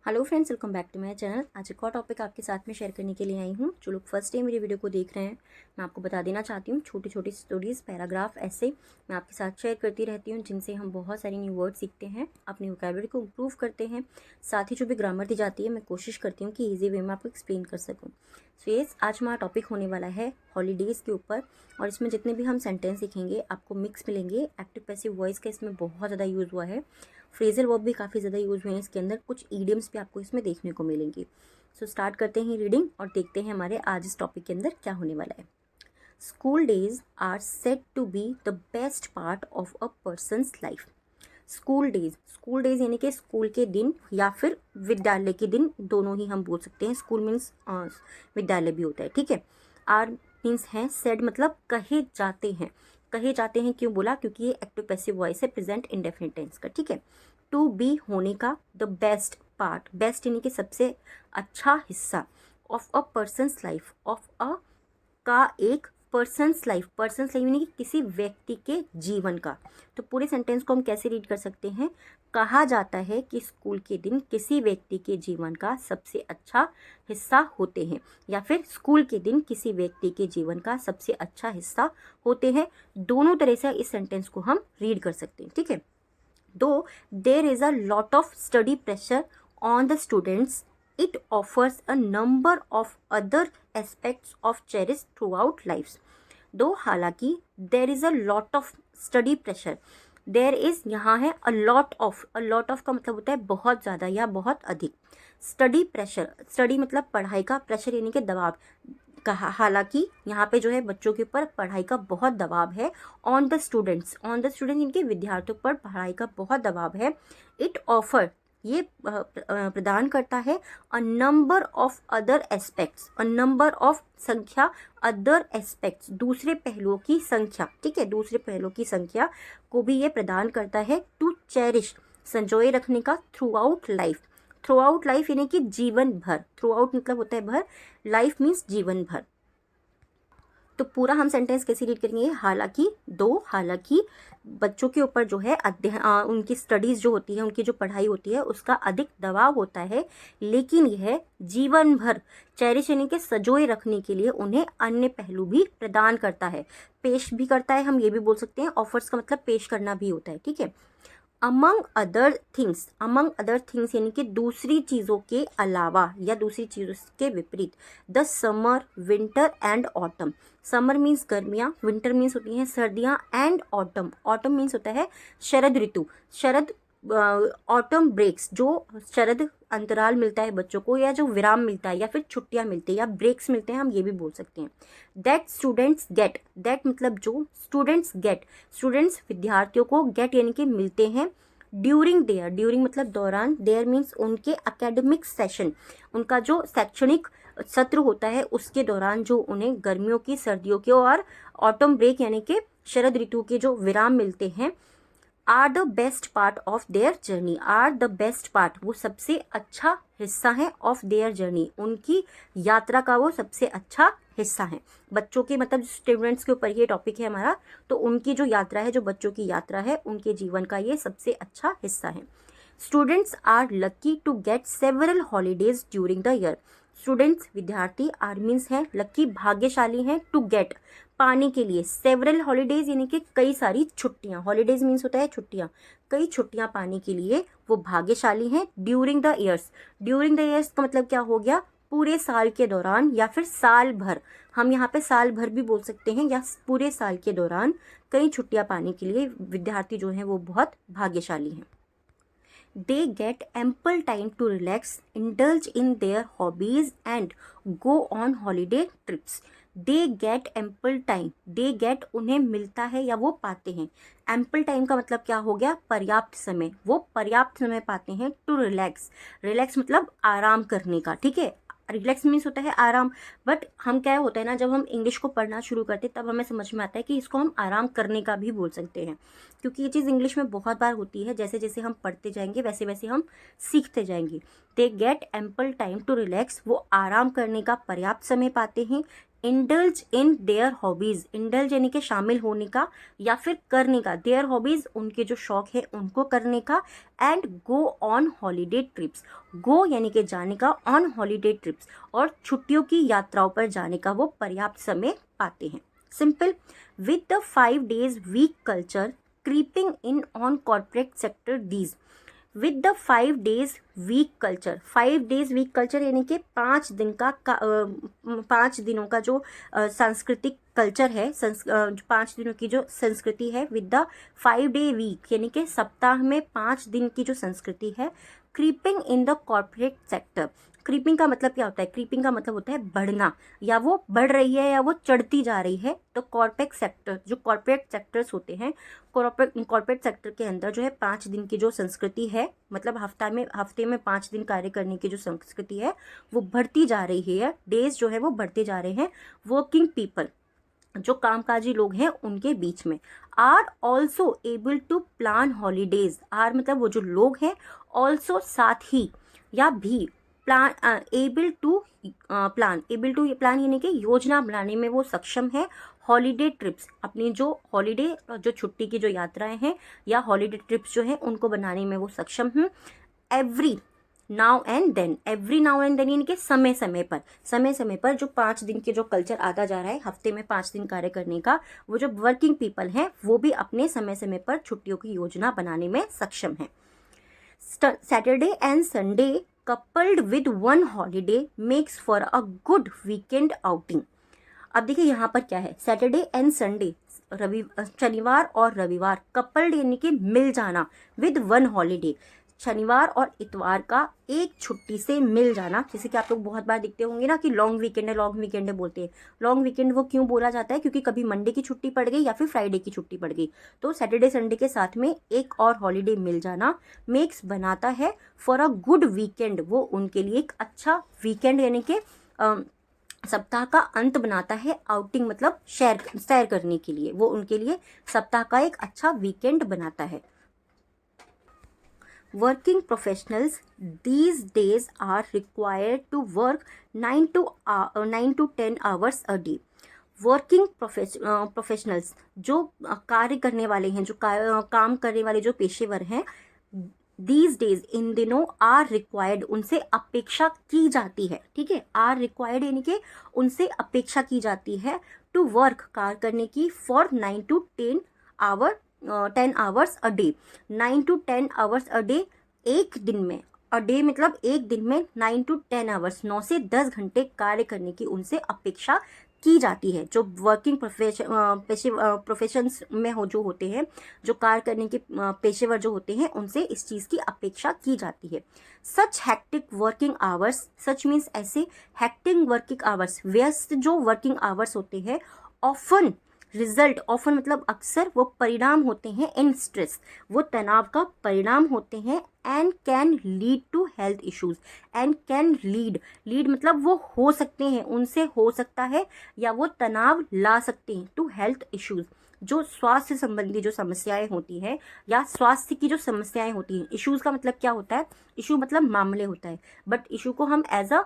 Hello friends, welcome back to my channel. आज एक और टॉपिक आपके साथ में शेयर करने के लिए आई हूँ। जो लोग फर्स्ट टाइम मेरी वीडियो को देख रहे हैं, मैं आपको बता देना चाहती हूँ, छोटी छोटी स्टोरीज, पैराग्राफ ऐसे मैं आपके साथ शेयर करती रहती हूँ, जिनसे हम बहुत सारी न्यू वर्ड सीखते हैं, अपनी वोकैबुलरी को इम्प्रूव करते हैं। साथ ही जो भी ग्रामर दी जाती है, मैं कोशिश करती हूँ कि ईजी वे में आपको एक्सप्लेन कर सकूँ। सो यस, आज हमारा टॉपिक होने वाला है हॉलीडेज़ के ऊपर, और इसमें जितने भी हम सेंटेंस सीखेंगे आपको मिक्स मिलेंगे। एक्टिव पैसिव वॉइस का इसमें बहुत ज़्यादा यूज़ हुआ है, फ्रेजल वर्ब भी काफ़ी ज़्यादा यूज़ हुए हैं इसके अंदर, कुछ ईडियम्स भी आपको इसमें देखने को मिलेंगे। सो स्टार्ट करते हैं रीडिंग और देखते हैं हमारे आज इस टॉपिक के अंदर क्या होने वाला है। School days are said to be the best part of a person's life. School days यानी कि स्कूल के दिन या फिर विद्यालय के दिन, दोनों ही हम बोल सकते हैं। स्कूल मीन्स विद्यालय भी होता है, ठीक है। आर मीन्स है, सेड मतलब कहे जाते हैं। कहे जाते हैं क्यों बोला? क्योंकि ये एक्टिव पैसिव वॉइस है, प्रेजेंट इंडेफिनिट टेंस का, ठीक है। टू बी होने का, द बेस्ट पार्ट, बेस्ट यानी कि सबसे अच्छा हिस्सा, of a person's life, of a का एक पर्सनस लाइफ यानी कि किसी व्यक्ति के जीवन का। तो पूरे सेंटेंस को हम कैसे रीड कर सकते हैं? कहा जाता है कि स्कूल के दिन किसी व्यक्ति के जीवन का सबसे अच्छा हिस्सा होते हैं, या फिर स्कूल के दिन किसी व्यक्ति के जीवन का सबसे अच्छा हिस्सा होते हैं। दोनों तरह से इस सेंटेंस को हम रीड कर सकते हैं, ठीक है। दो there is a lot of study pressure on the students, it offers a number of other aspects of cherish throughout lives. दो हालांकि there is a lot of study pressure, there is यहाँ है a lot of का मतलब होता है बहुत ज़्यादा या बहुत अधिक। स्टडी प्रेशर, स्टडी मतलब पढ़ाई का, प्रेशर यानी कि दबाव। कहा हालांकि यहाँ पे जो है बच्चों के ऊपर पढ़ाई का बहुत दबाव है। ऑन द स्टूडेंट्स इनके विद्यार्थियों पर पढ़ाई का बहुत दबाव है। इट ऑफर, ये प्रदान करता है, a number of other aspects, a number of संख्या, अदर एस्पेक्ट्स दूसरे पहलुओं की संख्या, ठीक है, दूसरे पहलुओं की संख्या को भी ये प्रदान करता है। टू चेरिश, संजोए रखने का, थ्रू आउट लाइफ यानी कि जीवन भर। थ्रू आउट मतलब होता है भर, लाइफ मीन्स जीवन भर। तो पूरा हम सेंटेंस कैसे रीड करेंगे? हालांकि बच्चों के ऊपर जो है उनकी स्टडीज जो होती है, उनकी जो पढ़ाई होती है, उसका अधिक दबाव होता है, लेकिन यह जीवन भर चेरिश यानी कि संजोए रखने के लिए उन्हें अन्य पहलू भी प्रदान करता है, पेश भी करता है, हम ये भी बोल सकते हैं। ऑफर्स का मतलब पेश करना भी होता है, ठीक है। अमंग अदर थिंग्स यानी कि दूसरी चीज़ों के अलावा या दूसरी चीज़ों के विपरीत। The summer, winter and autumn. Summer means गर्मियाँ, विंटर मीन्स होती हैं सर्दियाँ, एंड ऑटम मीन्स होता है शरद ऋतु। ऑटम ब्रेक्स, जो शरद अंतराल मिलता है बच्चों को, या जो विराम मिलता है, या फिर छुट्टियां मिलती है, या ब्रेक्स मिलते हैं, हम ये भी बोल सकते हैं। दैट मतलब जो, स्टूडेंट्स विद्यार्थियों को, गेट यानी कि मिलते हैं। ड्यूरिंग मतलब दौरान, देयर मीन्स उनके एकेडमिक सेशन, उनका जो शैक्षणिक सत्र होता है उसके दौरान जो उन्हें गर्मियों की, सर्दियों के और ऑटम ब्रेक यानी कि शरद ऋतु के जो विराम मिलते हैं, are the best part of their journey. Are the best part, वो सबसे अच्छा हिस्सा है, ऑफ देयर जर्नी, उनकी यात्रा का वो सबसे अच्छा हिस्सा है। बच्चों के मतलब स्टूडेंट्स के ऊपर ये टॉपिक है हमारा, तो उनकी जो यात्रा है, जो बच्चों की यात्रा है, उनके जीवन का ये सबसे अच्छा हिस्सा है। Students are lucky to get several holidays during the year. Students विद्यार्थी, आर मीन्स है लकी भाग्यशाली हैं, टू गेट पाने के लिए, सेवरल हॉलीडेज यानी कि कई सारी छुट्टियां, हॉलीडेज मीन्स होता है छुट्टियां, कई छुट्टियां पाने के लिए वो भाग्यशाली हैं। ड्यूरिंग द ईयर्स का मतलब क्या हो गया? पूरे साल के दौरान या फिर साल भर, हम यहाँ पे साल भर भी बोल सकते हैं, या पूरे साल के दौरान कई छुट्टियां पाने के लिए विद्यार्थी जो हैं वो बहुत भाग्यशाली हैं। They get ample time to relax, indulge in their hobbies and go on holiday trips. They get ample time. They get उन्हें मिलता है या वो पाते हैं। ample time का मतलब क्या हो गया? पर्याप्त समय, वो पर्याप्त समय पाते हैं। to relax मतलब आराम करने का, ठीक है। रिलैक्स मीन्स होता है आराम, बट हम क्या होता है ना, जब हम इंग्लिश को पढ़ना शुरू करते तब हमें समझ में आता है कि इसको हम आराम करने का भी बोल सकते हैं, क्योंकि ये चीज़ इंग्लिश में बहुत बार होती है। जैसे जैसे हम पढ़ते जाएंगे वैसे वैसे हम सीखते जाएंगे। They get ample time to relax, वो आराम करने का पर्याप्त समय पाते हैं। Indulge in their hobbies, indulge यानी कि शामिल होने का या फिर करने का, देयर हॉबीज उनके जो शौक है उनको करने का, and go on holiday trips, go यानी कि जाने का, ऑन हॉलीडे ट्रिप्स और छुट्टियों की यात्राओं पर जाने का वो पर्याप्त समय पाते हैं। Simple, with the 5 days week culture creeping in on corporate sector these, with the 5 days week culture, 5 days week culture यानी कि 5 दिन का 5 दिनों का जो सांस्कृतिक कल्चर है, 5 दिनों की जो संस्कृति है, विद द 5 day वीक यानी कि सप्ताह में 5 दिन की जो संस्कृति है, creeping in the corporate sector, creeping का मतलब क्या होता है, क्रीपिंग का मतलब होता है बढ़ना, या वो बढ़ रही है या वो चढ़ती जा रही है। तो कॉर्पोरेट सेक्टर, जो कॉर्पोरेट सेक्टर्स होते हैं, कॉर्पोरेट सेक्टर के अंदर जो है 5 दिन की जो संस्कृति है, मतलब हफ्ते में 5 दिन कार्य करने की जो संस्कृति है वो बढ़ती जा रही है, डेज जो है वो बढ़ते जा रहे हैं। वर्किंग पीपल, जो कामकाजी लोग हैं उनके बीच में, are also able to plan holidays, are मतलब वो जो लोग हैं, ऑल्सो साथ ही या भी, प्लान एबल टू प्लान यानी कि योजना बनाने में वो सक्षम है। हॉलीडे ट्रिप्स, अपनी जो हॉलीडे जो छुट्टी की जो यात्राएं हैं या हॉलीडे ट्रिप्स जो हैं उनको बनाने में वो सक्षम हैं। Every now and then, every now and then यानी कि समय समय पर जो 5 दिन के जो कल्चर आता जा रहा है, हफ्ते में 5 दिन कार्य करने का, वो जो वर्किंग पीपल हैं वो भी अपने समय पर छुट्टियों की योजना बनाने में सक्षम है। Saturday and Sunday coupled with one holiday makes for a good weekend outing। अब देखिए यहाँ पर क्या है, सैटरडे एंड संडे, शनिवार और रविवार, कपल्ड यानी कि मिल जाना, विद वन हॉलीडे, शनिवार और इतवार का एक छुट्टी से मिल जाना। जैसे कि आप लोग बहुत बार देखते होंगे ना कि लॉन्ग वीकेंड है बोलते हैं। लॉन्ग वीकेंड वो क्यों बोला जाता है, क्योंकि कभी मंडे की छुट्टी पड़ गई या फिर फ्राइडे की छुट्टी पड़ गई, तो सैटरडे संडे के साथ में एक और हॉलीडे मिल जाना मेक्स बनाता है फॉर अ गुड वीकेंड, वो उनके लिए एक अच्छा वीकेंड यानी कि सप्ताह का अंत बनाता है। आउटिंग मतलब सैर करने के लिए, वो उनके लिए सप्ताह का एक अच्छा वीकेंड बनाता है। Working professionals these days are required to work 9 to 10 hours a day। Working professionals, जो कार्य करने वाले हैं, जो काम करने वाले जो पेशेवर हैं, दीज डेज इन दिनों, आर रिक्वायर्ड उनसे अपेक्षा की जाती है, ठीक है, आर रिक्वायर्ड यानी कि उनसे अपेक्षा की जाती है, टू वर्क कार्य करने की, for 9 to 10 hours a day, 9 to 10 hours a day, एक दिन में, अ डे मतलब एक दिन में 9 to 10 hours, 9 से 10 घंटे कार्य करने की उनसे अपेक्षा की जाती है। जो वर्किंग प्रोफेशंस में जो होते हैं, जो कार्य करने के पेशेवर जो होते हैं, उनसे इस चीज़ की अपेक्षा की जाती है। सच हैक्टिक वर्किंग आवर्स, सच मीन्स ऐसे, हैक्टिक वर्किंग आवर्स, व्यस्त जो वर्किंग आवर्स होते हैं, ऑफन रिजल्ट, ऑफन मतलब अक्सर, वो परिणाम होते हैं इन स्ट्रेस, वो तनाव का परिणाम होते हैं, and can lead to health issues, and can lead मतलब वो हो सकते हैं, उनसे हो सकता है या वो तनाव ला सकते हैं, टू हेल्थ इश्यूज, जो स्वास्थ्य संबंधी जो समस्याएं होती हैं या स्वास्थ्य की जो समस्याएं होती हैं। इश्यूज का मतलब क्या होता है, इशू मतलब मामले होता है, बट इशू को हम एज अ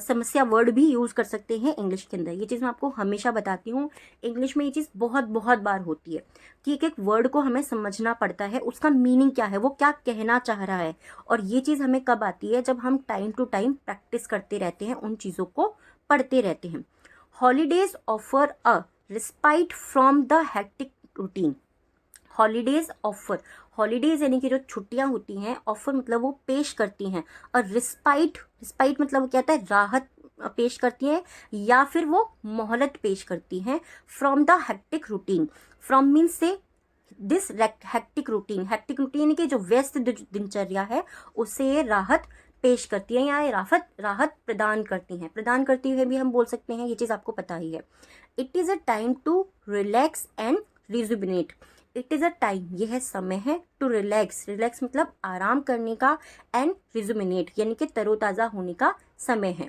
समस्या वर्ड भी यूज़ कर सकते हैं इंग्लिश के अंदर। ये चीज़ मैं आपको हमेशा बताती हूँ, इंग्लिश में ये चीज़ बहुत बार होती है कि एक वर्ड को हमें समझना पड़ता है, उसका मीनिंग क्या है, वो क्या कहना चाह रहा है। और ये चीज़ हमें कब आती है, जब हम टाइम टू टाइम प्रैक्टिस करते रहते हैं, उन चीज़ों को पढ़ते रहते हैं। Holidays offer a respite from the hectic routine, holidays offer, holidays यानी कि जो छुट्टियां होती हैं, ऑफर मतलब वो पेश करती हैं, और रिस्पाइट मतलब वो क्या होता है, राहत पेश करती हैं या फिर वो मोहलत पेश करती हैं, from the hectic routine, from means से दिस हेक्टिक रूटीन यानी कि जो व्यस्त दिनचर्या है उससे ये राहत पेश करती है या ये राहत प्रदान करती है भी हम बोल सकते हैं, ये चीज़ आपको पता ही है। It is a time to relax and rejuvenate, it is a time, यह समय है, टू रिलैक्स मतलब आराम करने का, एंड रिजुमिनेट यानी कि तरोताज़ा होने का समय है।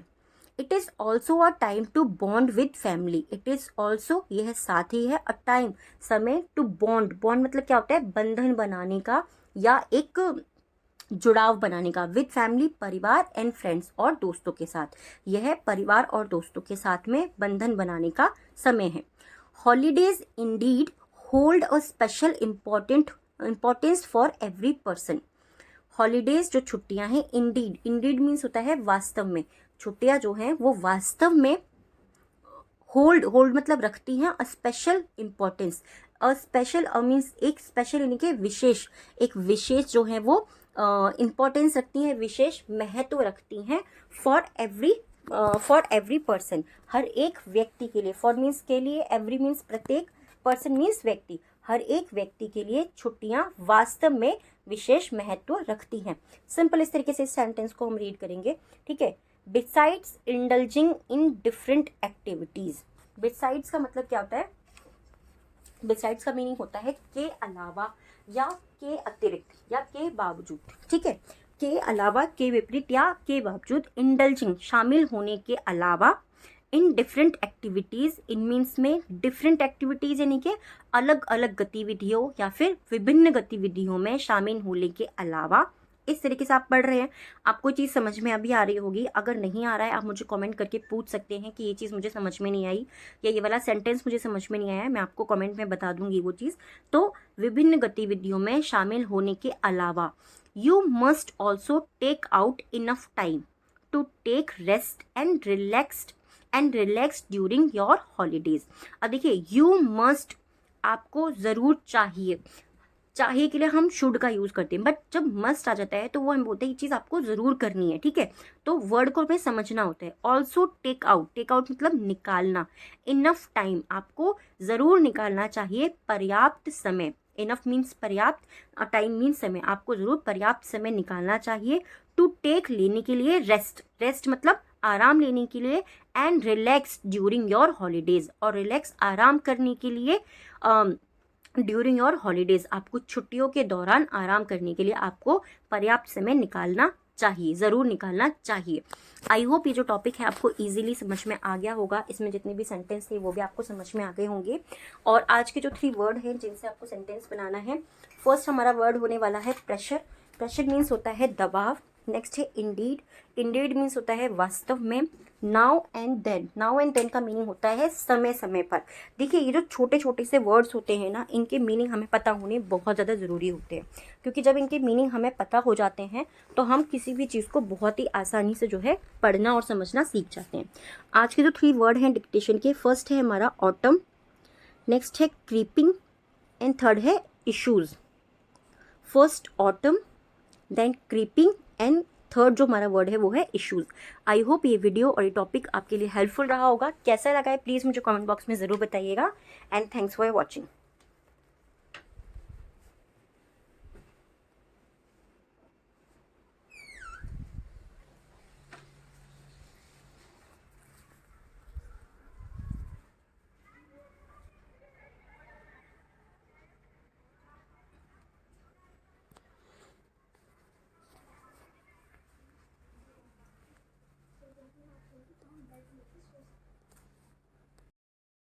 It is also a time to bond with family, it is also, यह साथ ही है, अ टाइम समय, टू बॉन्ड मतलब क्या होता है, बंधन बनाने का या एक जुड़ाव बनाने का, विद फैमिली, परिवार एंड फ्रेंड्स, और दोस्तों के साथ। यह परिवार और दोस्तों के साथ में बंधन बनाने का समय है। Holidays Indeed hold a special importance for every person. Holidays जो छुट्टियां हैं, इंडीड, इंडीड मीन्स होता है वास्तव में, छुट्टियां जो हैं वो वास्तव में होल्ड, होल्ड मतलब रखती हैं, a special importance, a special means एक स्पेशल यानी कि विशेष, एक विशेष जो है वो इम्पोर्टेंस रखती हैं, विशेष महत्व रखती हैं, फॉर एवरी पर्सन, हर एक व्यक्ति के लिए। फॉर मीन्स के लिए, एवरी मीन्स प्रत्येक, पर्सन मीन्स व्यक्ति, हर एक व्यक्ति के लिए छुट्टियां वास्तव में विशेष महत्व रखती हैं। सिंपल इस तरीके से इस सेंटेंस को हम रीड करेंगे, ठीक है। Besides indulging in different activities. Besides का मतलब क्या होता है? बिसाइड्स का मीनिंग होता है के अलावा, या के अतिरिक्त, या के बावजूद, ठीक है। के अलावा, के विपरीत, या के बावजूद। इंडल्जिंग शामिल होने के अलावा, in different activities, in means में डिफरेंट एक्टिविटीज यानी कि अलग अलग गतिविधियों या फिर विभिन्न गतिविधियों में शामिल होने के अलावा। इस तरीके से आप पढ़ रहे हैं, आपको चीज़ समझ में अभी आ रही होगी। अगर नहीं आ रहा है आप मुझे कमेंट करके पूछ सकते हैं कि ये चीज़ मुझे समझ में नहीं आई, या ये वाला सेंटेंस मुझे समझ में नहीं आया, मैं आपको कमेंट में बता दूंगी वो चीज़। तो विभिन्न गतिविधियों में शामिल होने के अलावा, you must also take out enough time to take rest and relax during your holidays. अब देखिए, यू मस्ट आपको ज़रूर चाहिए, चाहिए के लिए हम शुड का यूज करते हैं, बट जब मस्ट आ जाता है तो वो हम बोलते हैं ये चीज आपको जरूर करनी है, ठीक है। तो वर्ड को हमें समझना होता है। Also take out, take out मतलब निकालना। इनफ टाइम, आपको जरूर निकालना चाहिए पर्याप्त समय। इनफ मीन्स पर्याप्त, टाइम मीन्स समय, आपको जरूर पर्याप्त समय निकालना चाहिए। टू टेक लेने के लिए, रेस्ट, रेस्ट मतलब आराम लेने के लिए। And relax during your holidays, और रिलैक्स आराम करने के लिए ड्यूरिंग योर हॉलीडेज, आपको छुट्टियों के दौरान आराम करने के लिए आपको पर्याप्त समय निकालना चाहिए, ज़रूर निकालना चाहिए। आई होप ये जो टॉपिक है आपको इजीली समझ में आ गया होगा। इसमें जितने भी सेंटेंस थे वो भी आपको समझ में आ गए होंगे। और आज के जो 3 वर्ड हैं जिनसे आपको सेंटेंस बनाना है, फर्स्ट हमारा वर्ड होने वाला है प्रेशर। प्रेशर मीन्स होता है दबाव। नेक्स्ट है इंडीड, इंडीड मीन्स होता है वास्तव में। Now and then, now and then का मीनिंग होता है समय समय पर। देखिए, ये जो छोटे छोटे से वर्ड्स होते हैं ना, इनके मीनिंग हमें पता होने बहुत ज़्यादा ज़रूरी होते हैं, क्योंकि जब इनके मीनिंग हमें पता हो जाते हैं तो हम किसी भी चीज़ को बहुत ही आसानी से जो है पढ़ना और समझना सीख जाते हैं। आज के जो 3 वर्ड हैं डिक्टेशन के, फर्स्ट है हमारा ऑटम, नेक्स्ट है क्रीपिंग, एंड थर्ड है issues. First autumn, then creeping, and third जो हमारा वर्ड है वो है इश्यूज। आई होप ये वीडियो और ये टॉपिक आपके लिए हेल्पफुल रहा होगा। कैसा लगा है प्लीज़ मुझे कमेंट बॉक्स में ज़रूर बताइएगा। And thanks for watching.